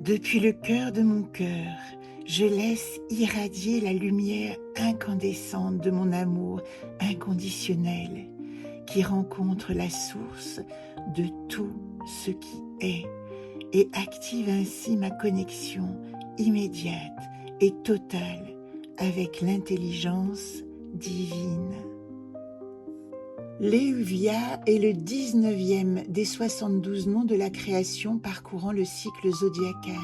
Depuis le cœur de mon cœur, je laisse irradier la lumière incandescente de mon amour inconditionnel qui rencontre la source de tout ce qui est et active ainsi ma connexion immédiate et totale avec l'intelligence divine. Léuvia est le 19e des 72 noms de la création parcourant le cycle zodiacal.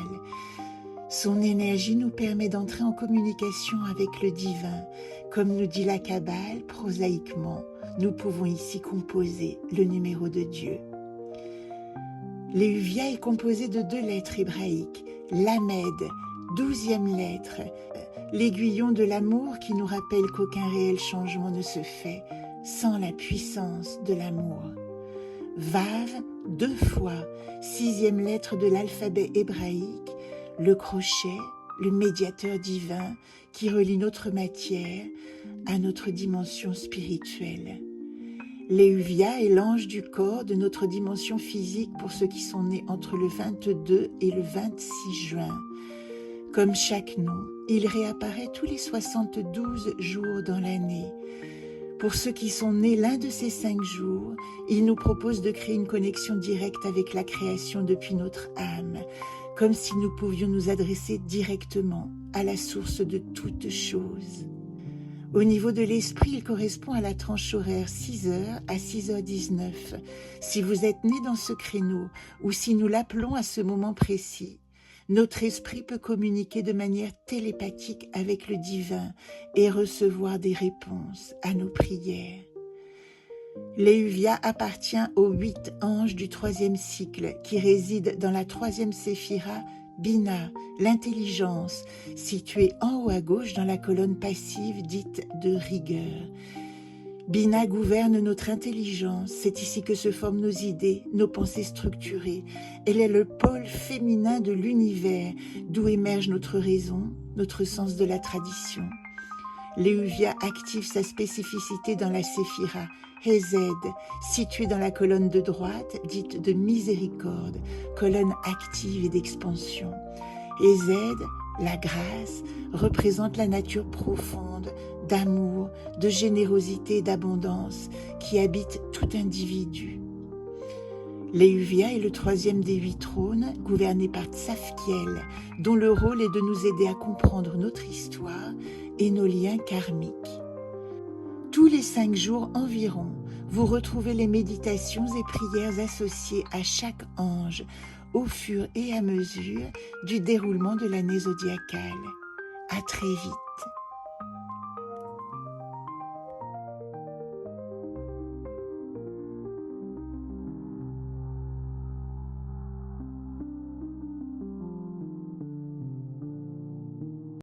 Son énergie nous permet d'entrer en communication avec le divin. Comme nous dit la Kabbale, prosaïquement, nous pouvons ici composer le numéro de Dieu. Léuvia est composé de 2 lettres hébraïques, Lamed, 12e lettre, l'aiguillon de l'amour qui nous rappelle qu'aucun réel changement ne se fait sans la puissance de l'amour. Vav, 2 fois, 6e lettre de l'alphabet hébraïque, le crochet, le médiateur divin qui relie notre matière à notre dimension spirituelle. Léuvia est l'ange du corps de notre dimension physique pour ceux qui sont nés entre le 22 et le 26 juin. Comme chaque nom, il réapparaît tous les 72 jours dans l'année. Pour ceux qui sont nés l'un de ces 5 jours, il nous propose de créer une connexion directe avec la création depuis notre âme, comme si nous pouvions nous adresser directement à la source de toutes choses. Au niveau de l'esprit, il correspond à la tranche horaire 6h à 6h19. Si vous êtes né dans ce créneau, ou si nous l'appelons à ce moment précis, notre esprit peut communiquer de manière télépathique avec le divin et recevoir des réponses à nos prières. Léuvia appartient aux 8 anges du 3e cycle qui résident dans la 3e séphira, Bina, l'intelligence, située en haut à gauche dans la colonne passive dite de rigueur. Bina gouverne notre intelligence, c'est ici que se forment nos idées, nos pensées structurées. Elle est le pôle féminin de l'univers, d'où émerge notre raison, notre sens de la tradition. Léuvia active sa spécificité dans la séphira, Hesed, située dans la colonne de droite, dite de miséricorde, colonne active et d'expansion. Hesed, la grâce, représente la nature profonde, d'amour, de générosité et d'abondance qui habite tout individu. Léuvia est le 3e des 8 trônes, gouverné par Tzafkiel, dont le rôle est de nous aider à comprendre notre histoire et nos liens karmiques. Tous les 5 jours environ, vous retrouvez les méditations et prières associées à chaque ange au fur et à mesure du déroulement de l'année zodiacale. À très vite.